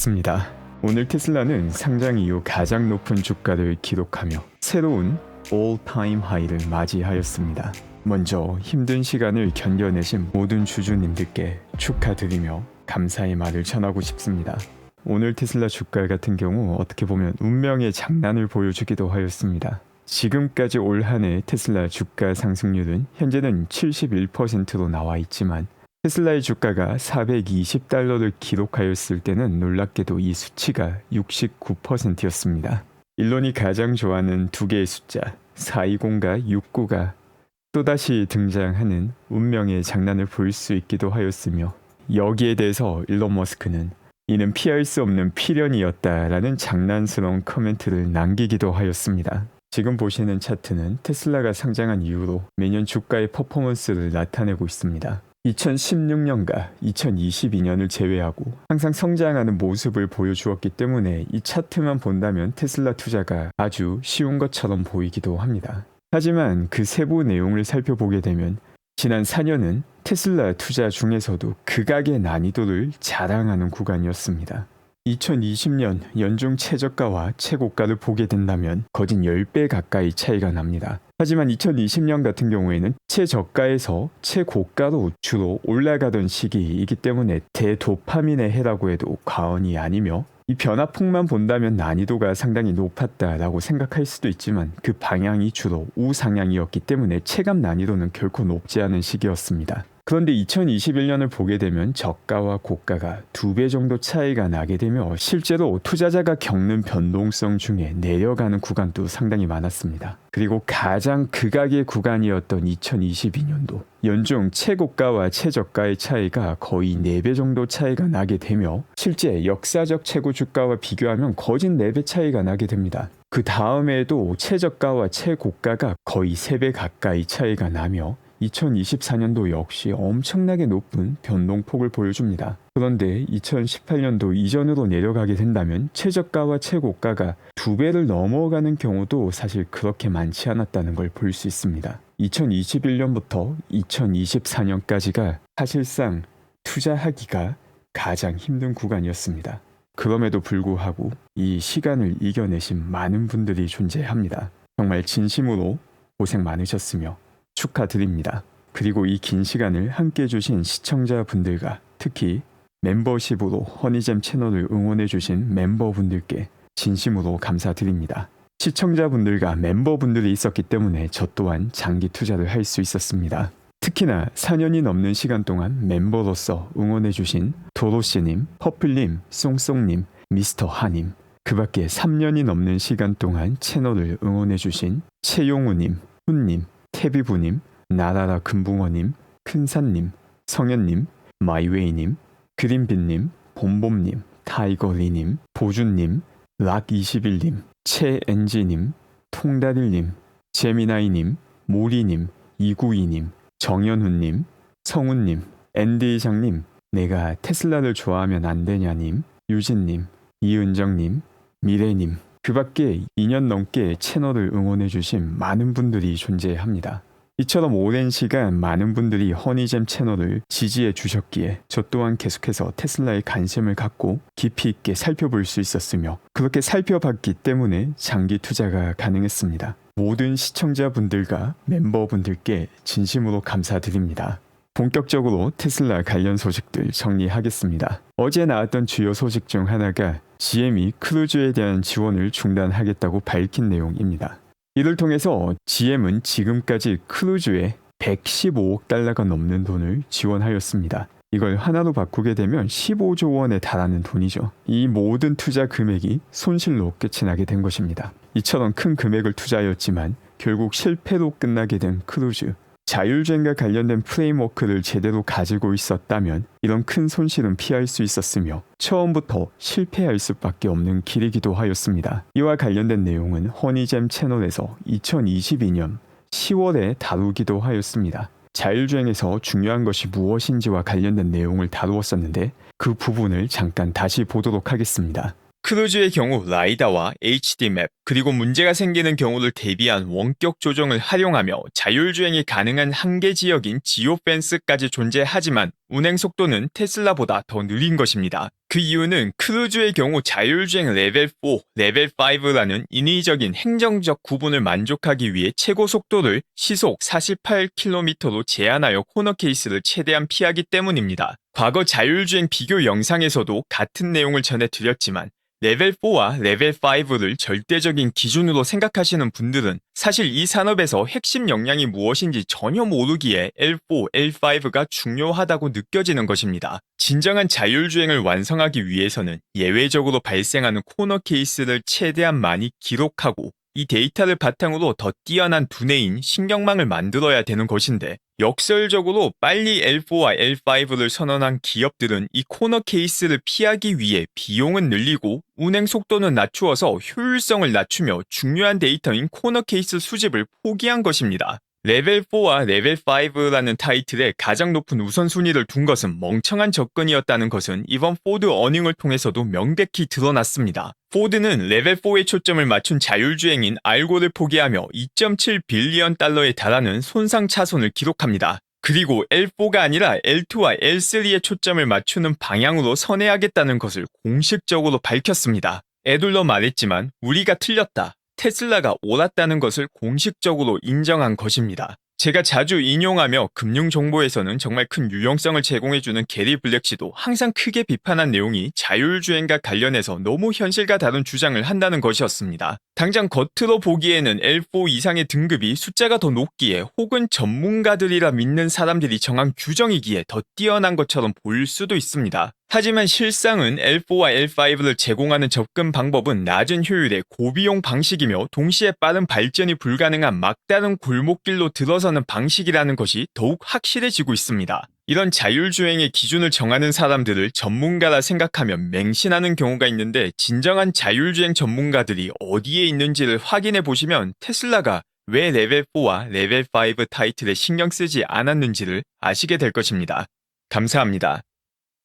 반갑습니다. 오늘 테슬라는 상장 이후 가장 높은 주가를 기록하며 새로운 all-time high를 맞이하였습니다. 먼저 힘든 시간을 견뎌내신 모든 주주님들께 축하드리며 감사의 말을 전하고 싶습니다. 오늘 테슬라 주가 같은 경우 어떻게 보면 운명의 장난을 보여주기도 하였습니다. 지금까지 올 한 해 테슬라 주가 상승률은 현재는 71%로 나와 있지만 테슬라의 주가가 420달러를 기록하였을 때는 놀랍게도 이 수치가 69%였습니다. 일론이 가장 좋아하는 두 개의 숫자 420과 69가 또다시 등장하는 운명의 장난을 볼 수 있기도 하였으며 여기에 대해서 일론 머스크는 이는 피할 수 없는 필연이었다라는 장난스러운 코멘트를 남기기도 하였습니다. 지금 보시는 차트는 테슬라가 상장한 이후로 매년 주가의 퍼포먼스를 나타내고 있습니다. 2016년과 2022년을 제외하고 항상 성장하는 모습을 보여주었기 때문에 이 차트만 본다면 테슬라 투자가 아주 쉬운 것처럼 보이기도 합니다. 하지만 그 세부 내용을 살펴보게 되면 지난 4년은 테슬라 투자 중에서도 극악의 난이도를 자랑하는 구간이었습니다. 2020년 연중 최저가와 최고가를 보게 된다면 거진 10배 가까이 차이가 납니다. 하지만 2020년 같은 경우에는 최저가에서 최고가로 주로 올라가던 시기이기 때문에 대도파민의 해라고 해도 과언이 아니며 이 변화폭만 본다면 난이도가 상당히 높았다라고 생각할 수도 있지만 그 방향이 주로 우상향이었기 때문에 체감 난이도는 결코 높지 않은 시기였습니다. 그런데 2021년을 보게 되면 저가와 고가가 2배 정도 차이가 나게 되며 실제로 투자자가 겪는 변동성 중에 내려가는 구간도 상당히 많았습니다. 그리고 가장 극악의 구간이었던 2022년도 연중 최고가와 최저가의 차이가 거의 4배 정도 차이가 나게 되며 실제 역사적 최고 주가와 비교하면 거진 4배 차이가 나게 됩니다. 그 다음에도 최저가와 최고가가 거의 3배 가까이 차이가 나며 2024년도 역시 엄청나게 높은 변동폭을 보여줍니다. 그런데 2018년도 이전으로 내려가게 된다면 최저가와 최고가가 2배를 넘어가는 경우도 사실 그렇게 많지 않았다는 걸 볼 수 있습니다. 2021년부터 2024년까지가 사실상 투자하기가 가장 힘든 구간이었습니다. 그럼에도 불구하고 이 시간을 이겨내신 많은 분들이 존재합니다. 정말 진심으로 고생 많으셨으며 축하드립니다. 그리고 이 긴 시간을 함께 해주신 시청자분들과 특히 멤버십으로 허니잼 채널을 응원해주신 멤버분들께 진심으로 감사드립니다. 시청자분들과 멤버분들이 있었기 때문에 저 또한 장기 투자를 할 수 있었습니다. 특히나 4년이 넘는 시간 동안 멤버로서 응원해주신 도로씨님, 퍼플님, 쏭쏭님, 미스터 하님, 그 밖에 3년이 넘는 시간 동안 채널을 응원해주신 최용우님, 훈님, 태비부님, 나라라 금붕어님, 큰산님, 성현님, 마이웨이님, 그린빈님, 봄봄님, 타이거리님, 보준님, 락21님, 최엔지님, 통다릴님, 제미나이님, 모리님, 이구이님, 정현훈님, 성훈님, 앤디장님, 내가 테슬라를 좋아하면 안 되냐님, 유진님, 이은정님, 미래님, 그 밖에 2년 넘게 채널을 응원해주신 많은 분들이 존재합니다. 이처럼 오랜 시간 많은 분들이 허니잼 채널을 지지해 주셨기에 저 또한 계속해서 테슬라에 관심을 갖고 깊이 있게 살펴볼 수 있었으며 그렇게 살펴봤기 때문에 장기 투자가 가능했습니다. 모든 시청자분들과 멤버분들께 진심으로 감사드립니다. 본격적으로 테슬라 관련 소식들 정리하겠습니다. 어제 나왔던 주요 소식 중 하나가 GM이 크루즈에 대한 지원을 중단하겠다고 밝힌 내용입니다. 이를 통해서 GM은 지금까지 크루즈에 115억 달러가 넘는 돈을 지원하였습니다. 이걸 하나로 바꾸게 되면 15조 원에 달하는 돈이죠. 이 모든 투자 금액이 손실로 끝이 나게 된 것입니다. 이처럼 큰 금액을 투자하였지만 결국 실패로 끝나게 된 크루즈. 자율주행과 관련된 프레임워크를 제대로 가지고 있었다면 이런 큰 손실은 피할 수 있었으며 처음부터 실패할 수밖에 없는 길이기도 하였습니다. 이와 관련된 내용은 허니잼 채널에서 2022년 10월에 다루기도 하였습니다. 자율주행에서 중요한 것이 무엇인지와 관련된 내용을 다루었었는데 그 부분을 잠깐 다시 보도록 하겠습니다. 크루즈의 경우 라이다와 HD 맵, 그리고 문제가 생기는 경우를 대비한 원격 조정을 활용하며 자율주행이 가능한 한계 지역인 지오펜스까지 존재하지만 운행 속도는 테슬라보다 더 느린 것입니다. 그 이유는 크루즈의 경우 자율주행 레벨 4, 레벨 5라는 인위적인 행정적 구분을 만족하기 위해 최고 속도를 시속 48km로 제한하여 코너 케이스를 최대한 피하기 때문입니다. 과거 자율주행 비교 영상에서도 같은 내용을 전해드렸지만 레벨 4와 레벨 5를 절대적인 기준으로 생각하시는 분들은 사실 이 산업에서 핵심 역량이 무엇인지 전혀 모르기에 L4, L5가 중요하다고 느껴지는 것입니다. 진정한 자율주행을 완성하기 위해서는 예외적으로 발생하는 코너 케이스를 최대한 많이 기록하고 이 데이터를 바탕으로 더 뛰어난 두뇌인 신경망을 만들어야 되는 것인데 역설적으로 빨리 L4와 L5를 선언한 기업들은 이 코너 케이스를 피하기 위해 비용은 늘리고 운행 속도는 낮추어서 효율성을 낮추며 중요한 데이터인 코너 케이스 수집을 포기한 것입니다. 레벨 4와 레벨 5라는 타이틀에 가장 높은 우선순위를 둔 것은 멍청한 접근이었다는 것은 이번 포드 어닝을 통해서도 명백히 드러났습니다. 포드는 레벨 4에 초점을 맞춘 자율주행인 알고를 포기하며 2.7 빌리언 달러에 달하는 손상 차손을 기록합니다. 그리고 L4가 아니라 L2와 L3에 초점을 맞추는 방향으로 선회하겠다는 것을 공식적으로 밝혔습니다. 애둘러 말했지만 우리가 틀렸다. 테슬라가 옳았다는 것을 공식적으로 인정한 것입니다. 제가 자주 인용하며 금융정보에서는 정말 큰 유용성을 제공해주는 게리 블랙씨도 항상 크게 비판한 내용이 자율주행과 관련해서 너무 현실과 다른 주장을 한다는 것이었습니다. 당장 겉으로 보기에는 L4 이상의 등급이 숫자가 더 높기에 혹은 전문가들이라 믿는 사람들이 정한 규정이기에 더 뛰어난 것처럼 보일 수도 있습니다. 하지만 실상은 L4와 L5를 제공하는 접근 방법은 낮은 효율의 고비용 방식이며 동시에 빠른 발전이 불가능한 막다른 골목길로 들어서는 방식이라는 것이 더욱 확실해지고 있습니다. 이런 자율주행의 기준을 정하는 사람들을 전문가라 생각하면 맹신하는 경우가 있는데 진정한 자율주행 전문가들이 어디에 있는지를 확인해 보시면 테슬라가 왜 레벨 4와 레벨 5 타이틀에 신경 쓰지 않았는지를 아시게 될 것입니다. 감사합니다.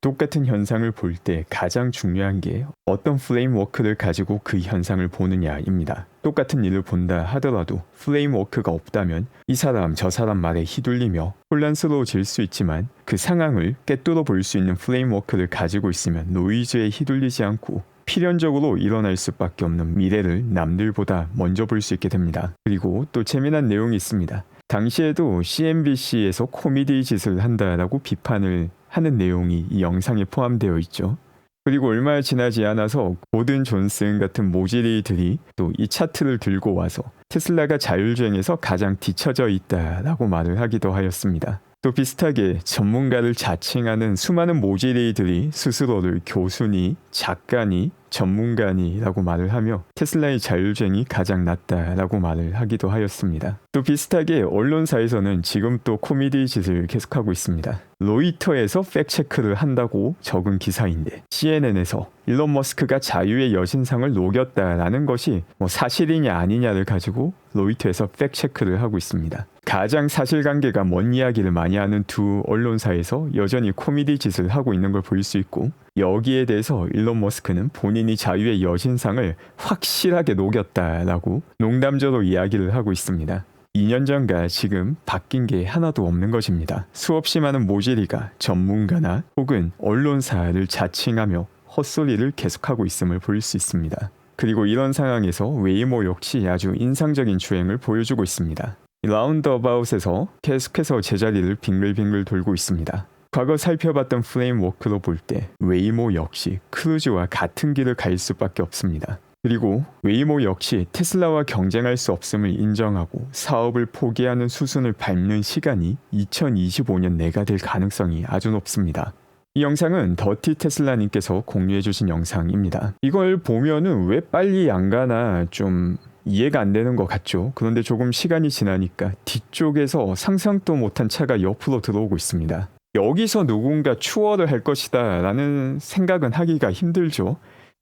똑같은 현상을 볼 때 가장 중요한 게 어떤 프레임워크를 가지고 그 현상을 보느냐입니다. 똑같은 일을 본다 하더라도 프레임워크가 없다면 이 사람 저 사람 말에 휘둘리며 혼란스러워질 수 있지만 그 상황을 꿰뚫어 볼 수 있는 프레임워크를 가지고 있으면 노이즈에 휘둘리지 않고 필연적으로 일어날 수밖에 없는 미래를 남들보다 먼저 볼 수 있게 됩니다. 그리고 또 재미난 내용이 있습니다. 당시에도 CNBC에서 코미디 짓을 한다라고 비판을 하는 내용이 이 영상에 포함되어 있죠. 그리고 얼마 지나지 않아서 고든 존슨 같은 모질이들이 또 이 차트를 들고 와서 테슬라가 자율주행에서 가장 뒤처져 있다라고 말을 하기도 하였습니다. 또 비슷하게 전문가를 자칭하는 수많은 모질이들이 스스로를 교수니 작가니 전문가니라고 말을 하며 테슬라의 자율주행이 가장 낫다라고 말을 하기도 하였습니다. 또 비슷하게 언론사에서는 지금 또 코미디 짓을 계속하고 있습니다. 로이터에서 팩체크를 한다고 적은 기사인데 CNN에서 일론 머스크가 자유의 여신상을 녹였다라는 것이 사실이냐 아니냐를 가지고 로이터에서 팩체크를 하고 있습니다. 가장 사실관계가 먼 이야기를 많이 하는 두 언론사에서 여전히 코미디 짓을 하고 있는 걸 볼 수 있고 여기에 대해서 일론 머스크는 본인이 자유의 여신상을 확실하게 녹였다라고 농담적으로 이야기를 하고 있습니다. 2년 전과 지금 바뀐 게 하나도 없는 것입니다. 수없이 많은 모질이가 전문가나 혹은 언론사를 자칭하며 헛소리를 계속하고 있음을 볼 수 있습니다. 그리고 이런 상황에서 웨이모 역시 아주 인상적인 주행을 보여주고 있습니다. 라운드어바웃에서 계속해서 제자리를 빙글빙글 돌고 있습니다. 과거 살펴봤던 프레임워크로 볼 때 웨이모 역시 크루즈와 같은 길을 갈 수밖에 없습니다. 그리고 웨이모 역시 테슬라와 경쟁할 수 없음을 인정하고 사업을 포기하는 수순을 밟는 시간이 2025년 내가 될 가능성이 아주 높습니다. 이 영상은 더티 테슬라님께서 공유해주신 영상입니다. 이걸 보면은 왜 빨리 안 가나 좀 이해가 안 되는 것 같죠. 그런데 조금 시간이 지나니까 뒤쪽에서 상상도 못한 차가 옆으로 들어오고 있습니다. 여기서 누군가 추월을 할 것이다 라는 생각은 하기가 힘들죠.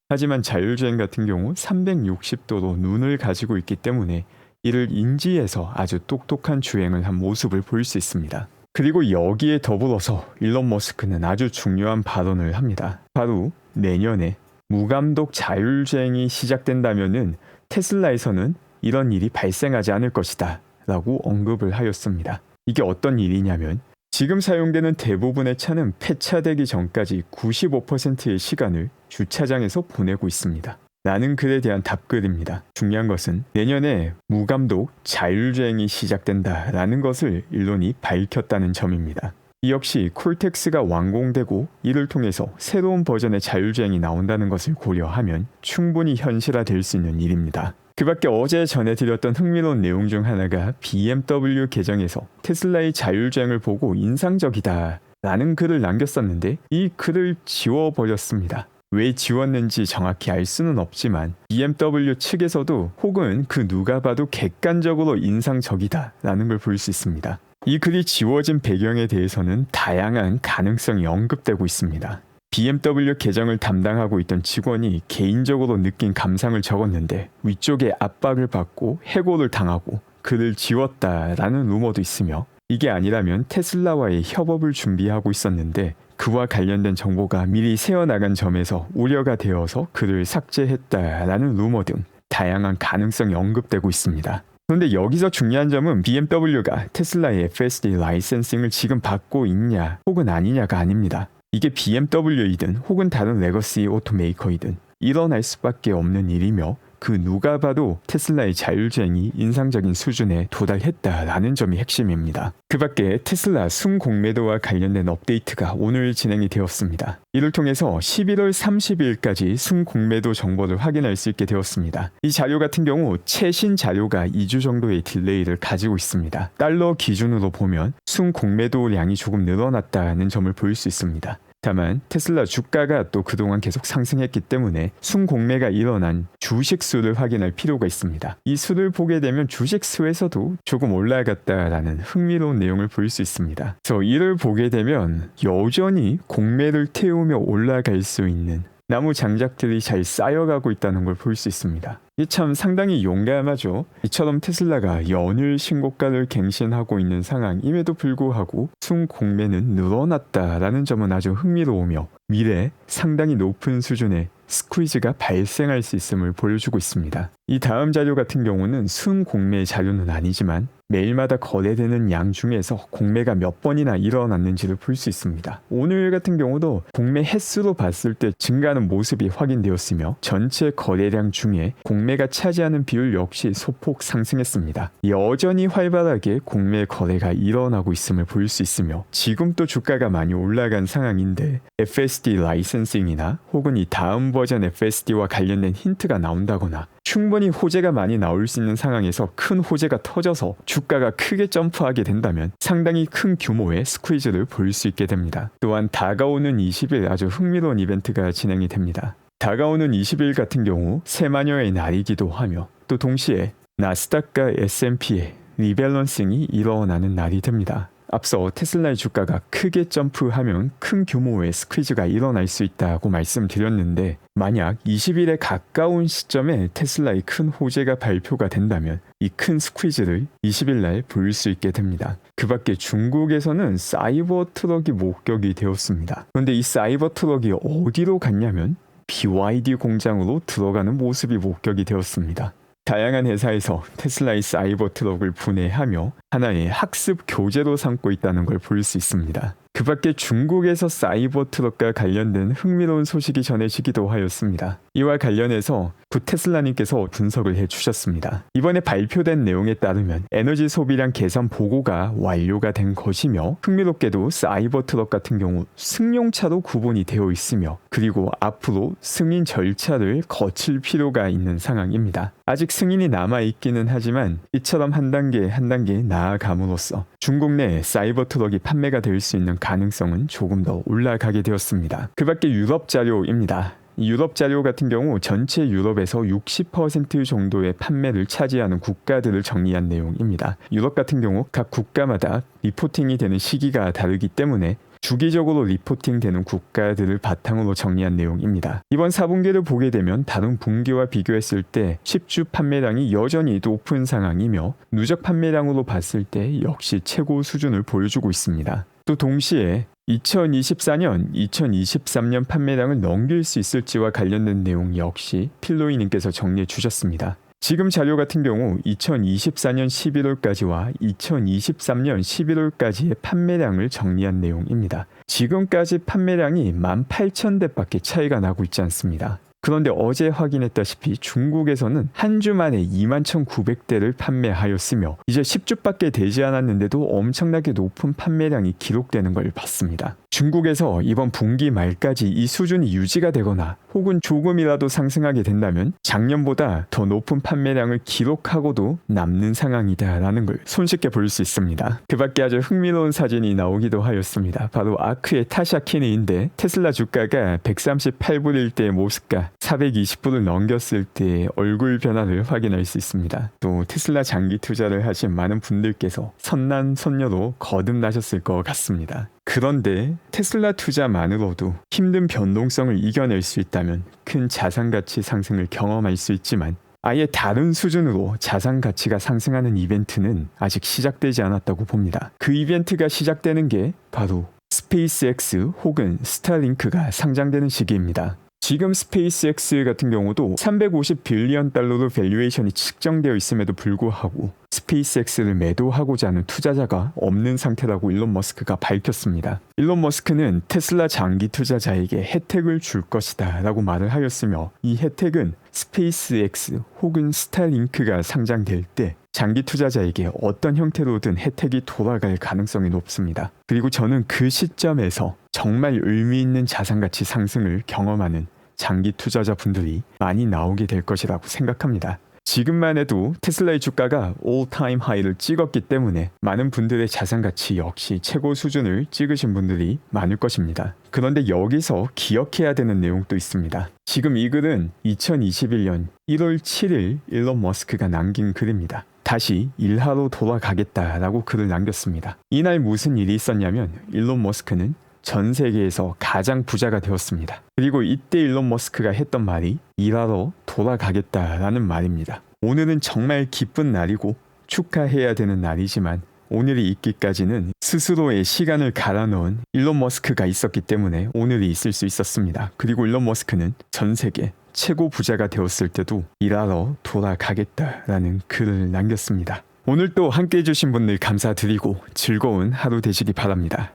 하지만 자율주행 같은 경우 360도로 눈을 가지고 있기 때문에 이를 인지해서 아주 똑똑한 주행을 한 모습을 볼 수 있습니다. 그리고 여기에 더불어서 일론 머스크는 아주 중요한 발언을 합니다. 바로 내년에 무감독 자율주행이 시작된다면은 테슬라에서는 이런 일이 발생하지 않을 것이다 라고 언급을 하였습니다. 이게 어떤 일이냐면 지금 사용되는 대부분의 차는 폐차되기 전까지 95%의 시간을 주차장에서 보내고 있습니다. 라는 글에 대한 답글입니다. 중요한 것은 내년에 무감독 자율주행이 시작된다라는 것을 일론이 밝혔다는 점입니다. 이 역시 콜텍스가 완공되고 이를 통해서 새로운 버전의 자율주행이 나온다는 것을 고려하면 충분히 현실화될 수 있는 일입니다. 그 밖에 어제 전해드렸던 흥미로운 내용 중 하나가 BMW 계정에서 테슬라의 자율주행을 보고 인상적이다 라는 글을 남겼었는데 이 글을 지워버렸습니다. 왜 지웠는지 정확히 알 수는 없지만 BMW 측에서도 혹은 그 누가 봐도 객관적으로 인상적이다 라는 걸 볼 수 있습니다. 이 글이 지워진 배경에 대해서는 다양한 가능성이 언급되고 있습니다. BMW 계정을 담당하고 있던 직원이 개인적으로 느낀 감상을 적었는데 위쪽에 압박을 받고 해고를 당하고 글을 지웠다라는 루머도 있으며 이게 아니라면 테슬라와의 협업을 준비하고 있었는데 그와 관련된 정보가 미리 새어나간 점에서 우려가 되어서 글을 삭제했다라는 루머 등 다양한 가능성이 언급되고 있습니다. 그런데 여기서 중요한 점은 BMW가 테슬라의 FSD 라이센싱을 지금 받고 있냐 혹은 아니냐가 아닙니다. 이게 BMW이든 혹은 다른 레거시 오토메이커이든 일어날 수밖에 없는 일이며 그 누가 봐도 테슬라의 자율주행이 인상적인 수준에 도달했다라는 점이 핵심입니다. 그 밖에 테슬라 순공매도와 관련된 업데이트가 오늘 진행이 되었습니다. 이를 통해서 11월 30일까지 순공매도 정보를 확인할 수 있게 되었습니다. 이 자료 같은 경우 최신 자료가 2주 정도의 딜레이를 가지고 있습니다. 달러 기준으로 보면 순공매도량이 조금 늘어났다는 점을 볼 수 있습니다. 다만 테슬라 주가가 또 그동안 계속 상승했기 때문에 순공매가 일어난 주식 수를 확인할 필요가 있습니다. 이 수를 보게 되면 주식 수에서도 조금 올라갔다라는 흥미로운 내용을 볼 수 있습니다. 그래서 이를 보게 되면 여전히 공매를 태우며 올라갈 수 있는 나무 장작들이 잘 쌓여가고 있다는 걸 볼 수 있습니다. 이게 참 상당히 용감하죠. 이처럼 테슬라가 연일 신고가를 갱신하고 있는 상황임에도 불구하고 순공매는 늘어났다라는 점은 아주 흥미로우며 미래에 상당히 높은 수준의 스퀴즈가 발생할 수 있음을 보여주고 있습니다. 이 다음 자료 같은 경우는 순공매 자료는 아니지만 매일마다 거래되는 양 중에서 공매가 몇 번이나 일어났는지를 볼 수 있습니다. 오늘 같은 경우도 공매 횟수로 봤을 때 증가하는 모습이 확인되었으며 전체 거래량 중에 공매가 차지하는 비율 역시 소폭 상승했습니다. 여전히 활발하게 공매 거래가 일어나고 있음을 볼 수 있으며 지금 또 주가가 많이 올라간 상황인데 FSD 라이센싱이나 혹은 이 다음 버전 FSD와 관련된 힌트가 나온다거나 충분히 호재가 많이 나올 수 있는 상황에서 큰 호재가 터져서 주가가 크게 점프하게 된다면 상당히 큰 규모의 스퀴즈를 볼 수 있게 됩니다. 또한 다가오는 20일 아주 흥미로운 이벤트가 진행이 됩니다. 다가오는 20일 같은 경우 새마녀의 날이기도 하며 또 동시에 나스닥과 S&P의 리밸런싱이 일어나는 날이 됩니다. 앞서 테슬라의 주가가 크게 점프하면 큰 규모의 스퀴즈가 일어날 수 있다고 말씀드렸는데 만약 20일에 가까운 시점에 테슬라의 큰 호재가 발표가 된다면 이 큰 스퀴즈를 20일 날 볼 수 있게 됩니다. 그 밖에 중국에서는 사이버 트럭이 목격이 되었습니다. 그런데 이 사이버 트럭이 어디로 갔냐면 BYD 공장으로 들어가는 모습이 목격이 되었습니다. 다양한 회사에서 테슬라의 사이버 트럭을 분해하며 하나의 학습 교재로 삼고 있다는 걸 볼 수 있습니다. 그 밖에 중국에서 사이버 트럭과 관련된 흥미로운 소식이 전해지기도 하였습니다. 이와 관련해서 테슬라님께서 분석을 해주셨습니다. 이번에 발표된 내용에 따르면 에너지 소비량 계산 보고가 완료가 된 것이며 흥미롭게도 사이버 트럭 같은 경우 승용차로 구분이 되어 있으며 그리고 앞으로 승인 절차를 거칠 필요가 있는 상황입니다. 아직 승인이 남아있기는 하지만 이처럼 한 단계 한 단계 나아감으로써 중국 내 사이버 트럭이 판매가 될 수 있는 가능성은 조금 더 올라가게 되었습니다. 그 밖에 유럽 자료입니다. 유럽 자료 같은 경우 전체 유럽에서 60% 정도의 판매를 차지하는 국가들을 정리한 내용입니다. 유럽 같은 경우 각 국가마다 리포팅이 되는 시기가 다르기 때문에 주기적으로 리포팅되는 국가들을 바탕으로 정리한 내용입니다. 이번 4분기를 보게 되면 다른 분기와 비교했을 때 10주 판매량이 여전히 높은 상황이며 누적 판매량으로 봤을 때 역시 최고 수준을 보여주고 있습니다. 또 동시에 2024년, 2023년 판매량을 넘길 수 있을지와 관련된 내용 역시 필로이님께서 정리해 주셨습니다. 지금 자료 같은 경우 2024년 11월까지와 2023년 11월까지의 판매량을 정리한 내용입니다. 지금까지 판매량이 18,000대밖에 차이가 나고 있지 않습니다. 그런데 어제 확인했다시피 중국에서는 한 주 만에 21,900대를 판매하였으며 이제 10주밖에 되지 않았는데도 엄청나게 높은 판매량이 기록되는 걸 봤습니다. 중국에서 이번 분기 말까지 이 수준이 유지가 되거나 혹은 조금이라도 상승하게 된다면 작년보다 더 높은 판매량을 기록하고도 남는 상황이다라는 걸 손쉽게 볼 수 있습니다. 그 밖에 아주 흥미로운 사진이 나오기도 하였습니다. 바로 아크의 타샤 키네인데 테슬라 주가가 138불일 때의 모습과 420불을 넘겼을 때의 얼굴 변화를 확인할 수 있습니다. 또 테슬라 장기 투자를 하신 많은 분들께서 선남선녀로 거듭나셨을 것 같습니다. 그런데 테슬라 투자만으로도 힘든 변동성을 이겨낼 수 있다면 큰 자산 가치 상승을 경험할 수 있지만 아예 다른 수준으로 자산 가치가 상승하는 이벤트는 아직 시작되지 않았다고 봅니다. 그 이벤트가 시작되는 게 바로 스페이스X 혹은 스타링크가 상장되는 시기입니다. 지금 스페이스X 같은 경우도 350 빌리언 달러로 밸류에이션이 측정되어 있음에도 불구하고 스페이스X를 매도하고자 하는 투자자가 없는 상태라고 일론 머스크가 밝혔습니다. 일론 머스크는 테슬라 장기 투자자에게 혜택을 줄 것이다 라고 말을 하였으며 이 혜택은 스페이스X 혹은 스타링크가 상장될 때 장기 투자자에게 어떤 형태로든 혜택이 돌아갈 가능성이 높습니다. 그리고 저는 그 시점에서 정말 의미 있는 자산가치 상승을 경험하는 장기 투자자분들이 많이 나오게 될 것이라고 생각합니다. 지금만 해도 테슬라의 주가가 올타임 하이를 찍었기 때문에 많은 분들의 자산가치 역시 최고 수준을 찍으신 분들이 많을 것입니다. 그런데 여기서 기억해야 되는 내용도 있습니다. 지금 이 글은 2021년 1월 7일 일론 머스크가 남긴 글입니다. 다시 일하러 돌아가겠다라고 글을 남겼습니다. 이날 무슨 일이 있었냐면 일론 머스크는 전 세계에서 가장 부자가 되었습니다. 그리고 이때 일론 머스크가 했던 말이 일하러 돌아가겠다라는 말입니다. 오늘은 정말 기쁜 날이고 축하해야 되는 날이지만 오늘이 있기까지는 스스로의 시간을 갈아넣은 일론 머스크가 있었기 때문에 오늘이 있을 수 있었습니다. 그리고 일론 머스크는 전 세계 최고 부자가 되었을 때도 일하러 돌아가겠다라는 글을 남겼습니다. 오늘 또 함께 해주신 분들 감사드리고 즐거운 하루 되시기 바랍니다.